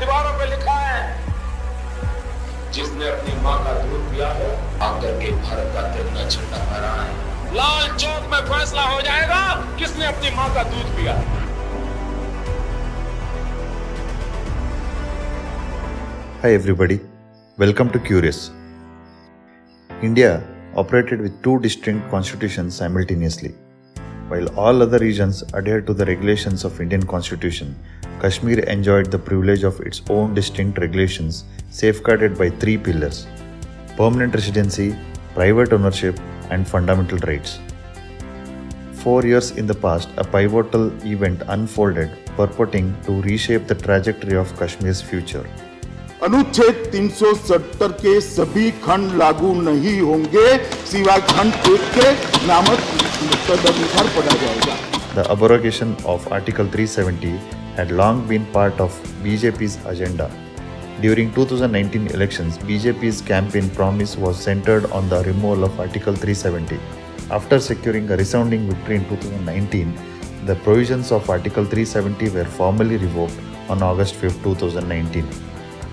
दीवारों पे लिखा है, जिसने अपनी माँ का दूध पिया है आकर के भारत का तिरंगा झंडा फहराए। लाल चौक में फैसला हो जाएगा किसने अपनी माँ का दूध पिया। Hi everybody, welcome to Qurius. India operated with two distinct constitutions simultaneously. While all other regions adhered to the regulations of Indian Constitution, Kashmir enjoyed the privilege of its own distinct regulations safeguarded by three pillars: permanent residency, private ownership, and fundamental rights. 4 years in the past, a pivotal event unfolded purporting to reshape the trajectory of Kashmir's future. अनुच्छेद 370 के सभी खंड लागू नहीं होंगे सिवाय खंड 1 के नामक तदनुसार पढ़ा जाएगा. The abrogation of Article 370 had long been part of BJP's agenda. During 2019 elections, BJP's campaign promise was centered on the removal of Article 370. After securing a resounding victory in 2019, the provisions of Article 370 were formally revoked on August 5, 2019.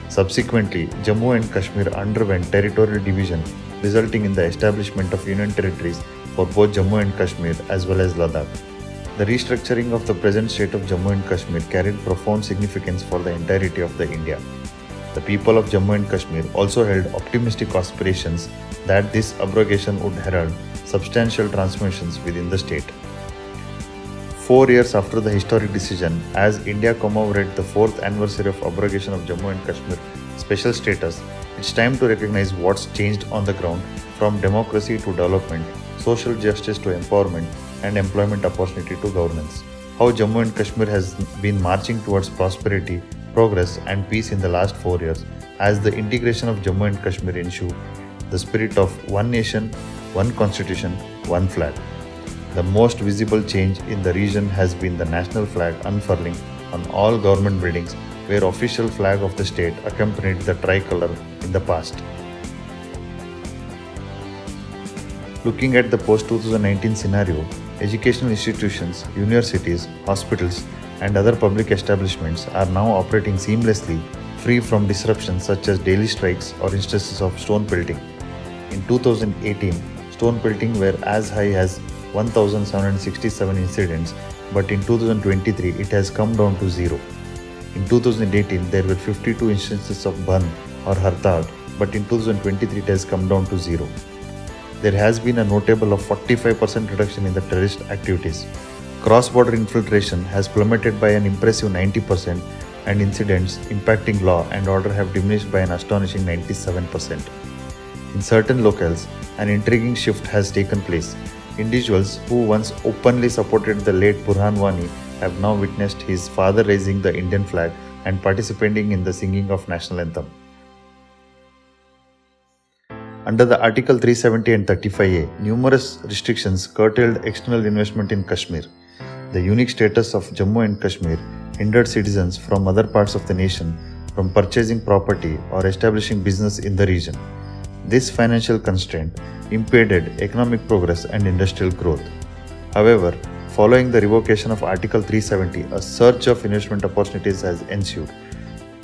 Subsequently, Jammu and Kashmir underwent territorial division, resulting in the establishment of union territories for both Jammu and Kashmir as well as Ladakh. The restructuring of the present state of Jammu and Kashmir carried profound significance for the entirety of the India. The people of Jammu and Kashmir also held optimistic aspirations that this abrogation would herald substantial transformations within the state. 4 years after the historic decision, as India commemorates the 4th anniversary of abrogation of Jammu and Kashmir special status, it's time to recognize what's changed on the ground, from democracy to development, social justice to empowerment, and employment opportunity to governance. How Jammu and Kashmir has been marching towards prosperity, progress, and peace in the last 4 years, as the integration of Jammu and Kashmir ensured the spirit of one nation, one constitution, one flag. The most visible change in the region has been the national flag unfurling on all government buildings, where official flag of the state accompanied the tricolor in the past. Looking at the post-2019 scenario, educational institutions, universities, hospitals, and other public establishments are now operating seamlessly, free from disruptions such as daily strikes or instances of stone pelting. In 2018, stone pelting were as high as 1,767 incidents, but in 2023 it has come down to zero. In 2018 there were 52 instances of ban or hartal, but in 2023 it has come down to zero. There has been a notable of 45% reduction in the terrorist activities. Cross-border infiltration has plummeted by an impressive 90%, and incidents impacting law and order have diminished by an astonishing 97%. In certain locales, an intriguing shift has taken place. Individuals who once openly supported the late Burhan Wani have now witnessed his father raising the Indian flag and participating in the singing of national anthem. Under the Article 370 and 35A, numerous restrictions curtailed external investment in Kashmir. The unique status of Jammu and Kashmir hindered citizens from other parts of the nation from purchasing property or establishing business in the region. This financial constraint impeded economic progress and industrial growth. However, following the revocation of Article 370, a surge of investment opportunities has ensued.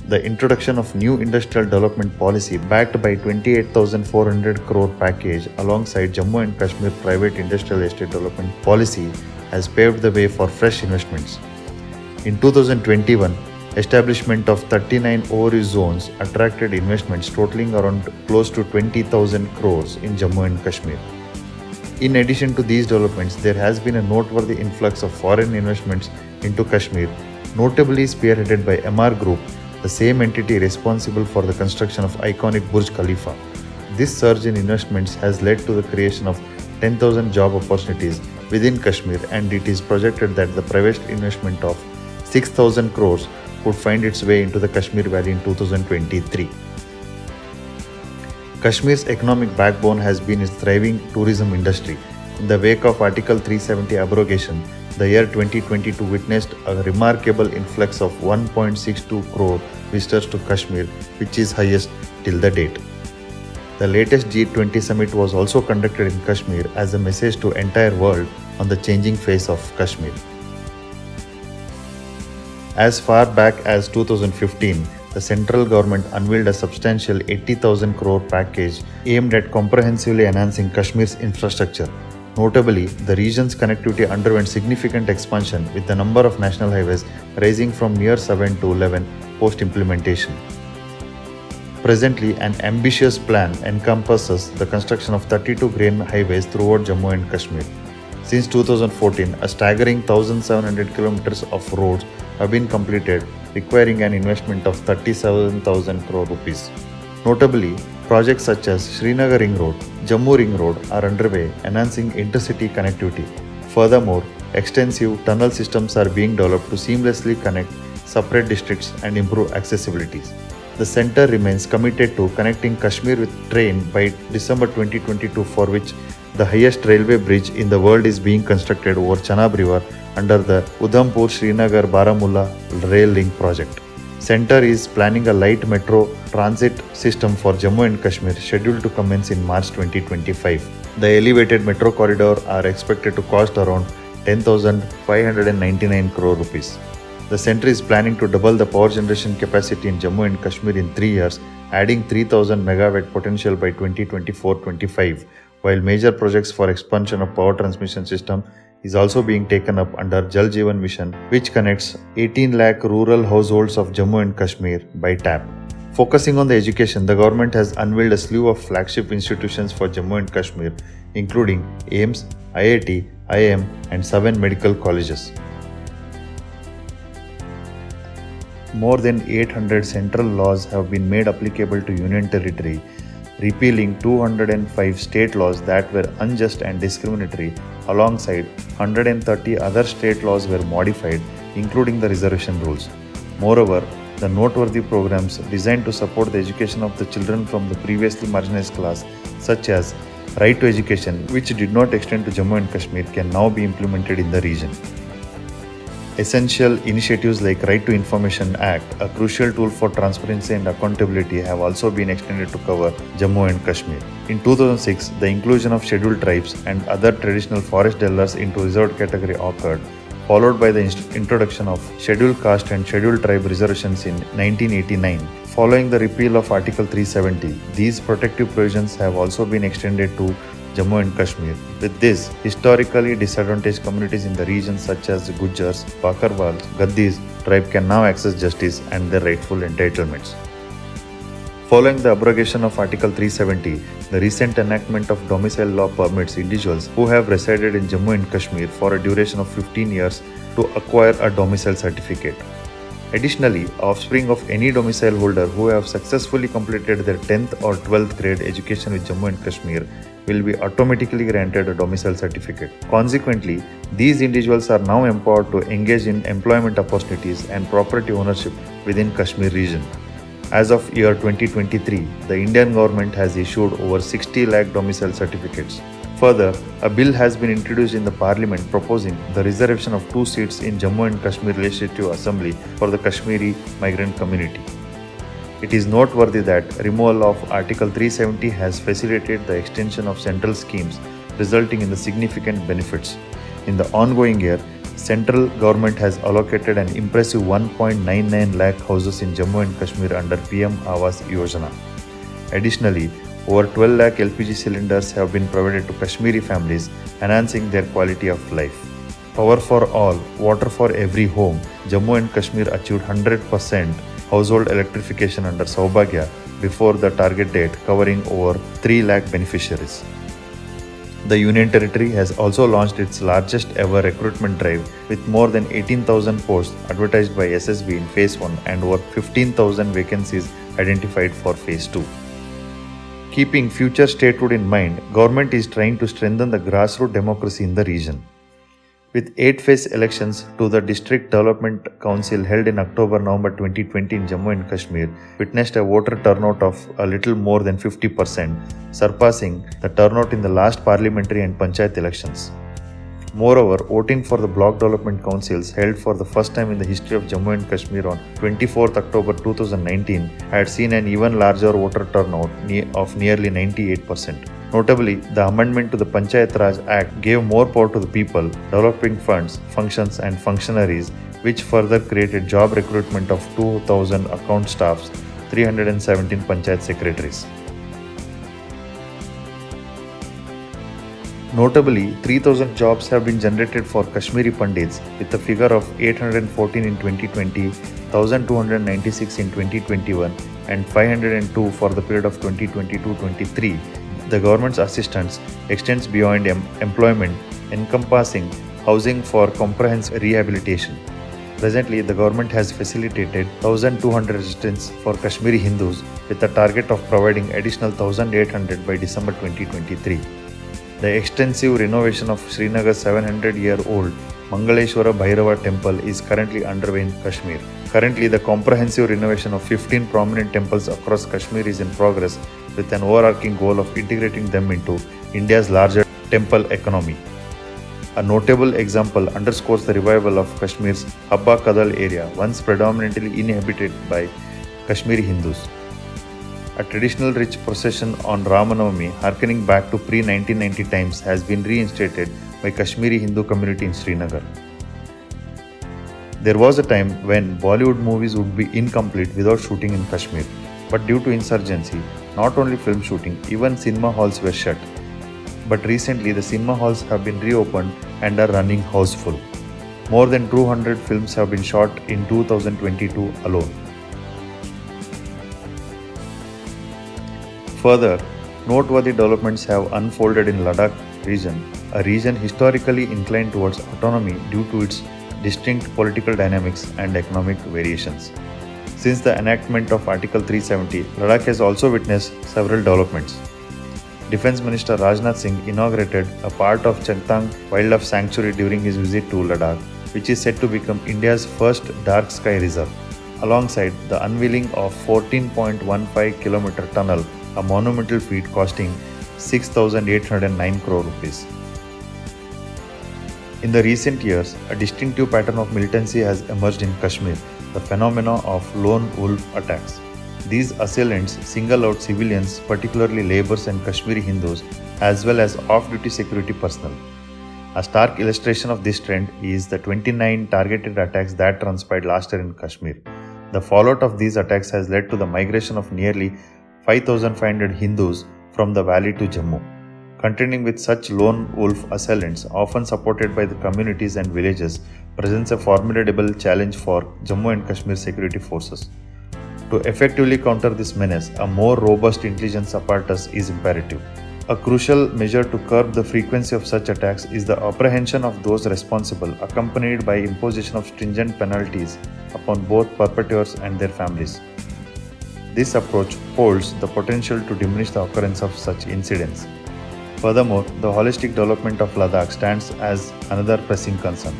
The introduction of new industrial development policy backed by 28,400 crore package alongside Jammu and Kashmir private industrial estate development policy has paved the way for fresh investments. In 2021, establishment of 39 overuse zones attracted investments totaling around close to 20,000 crores in Jammu and Kashmir. In addition to these developments, there has been a noteworthy influx of foreign investments into Kashmir, notably spearheaded by MR Group, the same entity responsible for the construction of iconic Burj Khalifa. This surge in investments has led to the creation of 10,000 job opportunities within Kashmir, and it is projected that the private investment of 6,000 crores would find its way into the Kashmir Valley in 2023. Kashmir's economic backbone has been its thriving tourism industry. In the wake of Article 370 abrogation, the year 2022 witnessed a remarkable influx of 1.62 crore visitors to Kashmir, which is highest till the date. The latest G20 summit was also conducted in Kashmir as a message to entire world on the changing face of Kashmir. As far back as 2015, the central government unveiled a substantial 80,000 crore package aimed at comprehensively enhancing Kashmir's infrastructure. Notably, the region's connectivity underwent significant expansion, with the number of national highways rising from near 7 to 11 post-implementation. Presently, an ambitious plan encompasses the construction of 32 grain highways throughout Jammu and Kashmir. Since 2014, a staggering 1,700 kilometers of roads have been completed, requiring an investment of 37,000 crore rupees. Notably, projects such as Srinagar Ring Road, Jammu Ring Road are underway, enhancing intercity connectivity. Furthermore, extensive tunnel systems are being developed to seamlessly connect separate districts and improve accessibility. The centre remains committed to connecting Kashmir with train by December 2022, for which the highest railway bridge in the world is being constructed over Chenab River under the Udhampur-Srinagar-Baramulla rail link project. Centre is planning a light metro transit system for Jammu and Kashmir, scheduled to commence in March 2025. The elevated metro corridor are expected to cost around 10,599 crore rupees. The centre is planning to double the power generation capacity in Jammu and Kashmir in 3 years, adding 3,000 megawatt potential by 2024-25, while major projects for expansion of power transmission system is also being taken up under Jal Jeevan Mission, which connects 18 lakh rural households of Jammu and Kashmir by tap. Focusing on the education, the government has unveiled a slew of flagship institutions for Jammu and Kashmir, including AIMS, IIT, IIM, and 7 medical colleges. More than 800 central laws have been made applicable to Union Territory, repealing 205 state laws that were unjust and discriminatory. Alongside, 130 other state laws were modified, including the reservation rules. Moreover, the noteworthy programs designed to support the education of the children from the previously marginalized class, such as Right to Education, which did not extend to Jammu and Kashmir, can now be implemented in the region. Essential initiatives like Right to Information Act, a crucial tool for transparency and accountability, have also been extended to cover Jammu and Kashmir. In 2006, the inclusion of scheduled tribes and other traditional forest dwellers into reserved category occurred, followed by the introduction of scheduled caste and scheduled tribe reservations in 1989. Following the repeal of Article 370, these protective provisions have also been extended to Jammu and Kashmir. With this, historically disadvantaged communities in the region such as Gujars, Bakarwals, Gaddis tribe can now access justice and their rightful entitlements. Following the abrogation of Article 370, the recent enactment of domicile law permits individuals who have resided in Jammu and Kashmir for a duration of 15 years to acquire a domicile certificate. Additionally, offspring of any domicile holder who have successfully completed their 10th or 12th grade education with Jammu and Kashmir will be automatically granted a domicile certificate. Consequently, these individuals are now empowered to engage in employment opportunities and property ownership within Kashmir region. As of year 2023, the Indian government has issued over 60 lakh domicile certificates. Further, a bill has been introduced in the parliament proposing the reservation of 2 seats in Jammu and Kashmir Legislative Assembly for the Kashmiri migrant community. It is noteworthy that removal of Article 370 has facilitated the extension of central schemes, resulting in the significant benefits. In the ongoing year, central government has allocated an impressive 1.99 lakh houses in Jammu and Kashmir under PM Awas Yojana. Additionally, over 12 lakh LPG cylinders have been provided to Kashmiri families, enhancing their quality of life. Power for all, water for every home. Jammu and Kashmir achieved 100% household electrification under Saubhagya before the target date, covering over 3 lakh beneficiaries. The Union Territory has also launched its largest ever recruitment drive with more than 18,000 posts advertised by SSB in Phase 1 and over 15,000 vacancies identified for Phase 2. Keeping future statehood in mind, government is trying to strengthen the grassroots democracy in the region. With 8-phase elections to the District Development Council held in October-November 2020 in Jammu and Kashmir, witnessed a voter turnout of a little more than 50%, surpassing the turnout in the last parliamentary and panchayat elections. Moreover, voting for the Block Development Councils held for the first time in the history of Jammu and Kashmir on 24th October 2019 had seen an even larger voter turnout of nearly 98%. Notably, the amendment to the Panchayat Raj Act gave more power to the people, developing funds, functions and functionaries, which further created job recruitment of 2,000 account staffs, 317 panchayat secretaries. Notably, 3,000 jobs have been generated for Kashmiri Pandits with a figure of 814 in 2020, 1,296 in 2021 and 502 for the period of 2022-23. The government's assistance extends beyond employment, encompassing housing for comprehensive rehabilitation. Presently, the government has facilitated 1,200 residents for Kashmiri Hindus with a target of providing additional 1,800 by December 2023. The extensive renovation of Srinagar's 700-year-old Mangaleshwara Bhairava temple is currently underway in Kashmir. Currently, the comprehensive renovation of 15 prominent temples across Kashmir is in progress with an overarching goal of integrating them into India's larger temple economy. A notable example underscores the revival of Kashmir's Habba Kadal area, once predominantly inhabited by Kashmiri Hindus. A traditional rich procession on Ramanavami, harkening back to pre-1990 times, has been reinstated by Kashmiri Hindu community in Srinagar. There was a time when Bollywood movies would be incomplete without shooting in Kashmir, but due to insurgency, not only film shooting, even cinema halls were shut. But recently, the cinema halls have been reopened and are running houseful. More than 200 films have been shot in 2022 alone. Further, noteworthy developments have unfolded in Ladakh region, a region historically inclined towards autonomy due to its distinct political dynamics and economic variations. Since the enactment of Article 370, Ladakh has also witnessed several developments. Defense Minister Rajnath Singh inaugurated a part of Changtang Wildlife Sanctuary during his visit to Ladakh, which is set to become India's first dark sky reserve, alongside the unveiling of 14.15 km tunnel, a monumental feat costing 6,809 crore rupees. In the recent years, a distinctive pattern of militancy has emerged in Kashmir, the phenomena of lone wolf attacks. These assailants single out civilians, particularly labourers and Kashmiri Hindus, as well as off-duty security personnel. A stark illustration of this trend is the 29 targeted attacks that transpired last year in Kashmir. The fallout of these attacks has led to the migration of nearly 5,500 Hindus from the valley to Jammu. Contending with such lone wolf assailants, often supported by the communities and villages, presents a formidable challenge for Jammu and Kashmir security forces. To effectively counter this menace, a more robust intelligence apparatus is imperative. A crucial measure to curb the frequency of such attacks is the apprehension of those responsible, accompanied by imposition of stringent penalties upon both perpetrators and their families. This approach holds the potential to diminish the occurrence of such incidents. Furthermore, the holistic development of Ladakh stands as another pressing concern.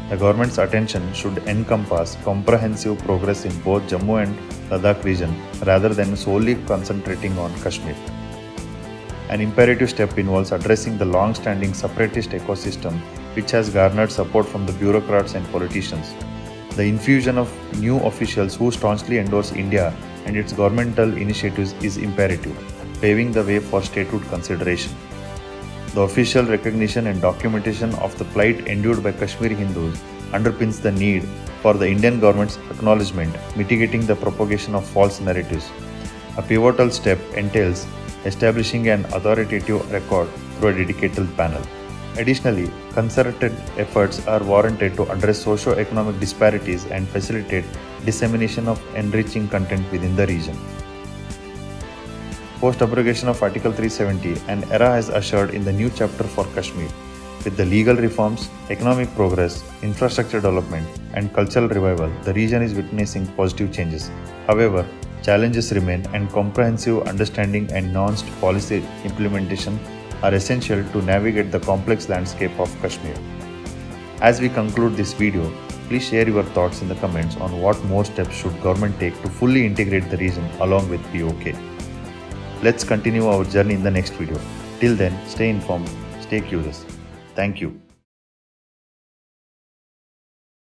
The government's attention should encompass comprehensive progress in both Jammu and Ladakh region rather than solely concentrating on Kashmir. An imperative step involves addressing the long-standing separatist ecosystem which has garnered support from the bureaucrats and politicians. The infusion of new officials who staunchly endorse India and its governmental initiatives is imperative, paving the way for statehood consideration. The official recognition and documentation of the plight endured by Kashmiri Hindus underpins the need for the Indian government's acknowledgement, mitigating the propagation of false narratives. A pivotal step entails establishing an authoritative record through a dedicated panel. Additionally, concerted efforts are warranted to address socio-economic disparities and facilitate dissemination of enriching content within the region. Post-Abrogation of Article 370, an era has ushered in the new chapter for Kashmir. With the legal reforms, economic progress, infrastructure development, and cultural revival, the region is witnessing positive changes. However, challenges remain, and comprehensive understanding and nuanced policy implementation are essential to navigate the complex landscape of Kashmir. As we conclude this video, please share your thoughts in the comments on what more steps should government take to fully integrate the region along with POK. Let's continue our journey in the next video. Till then, stay informed, stay curious. Thank you.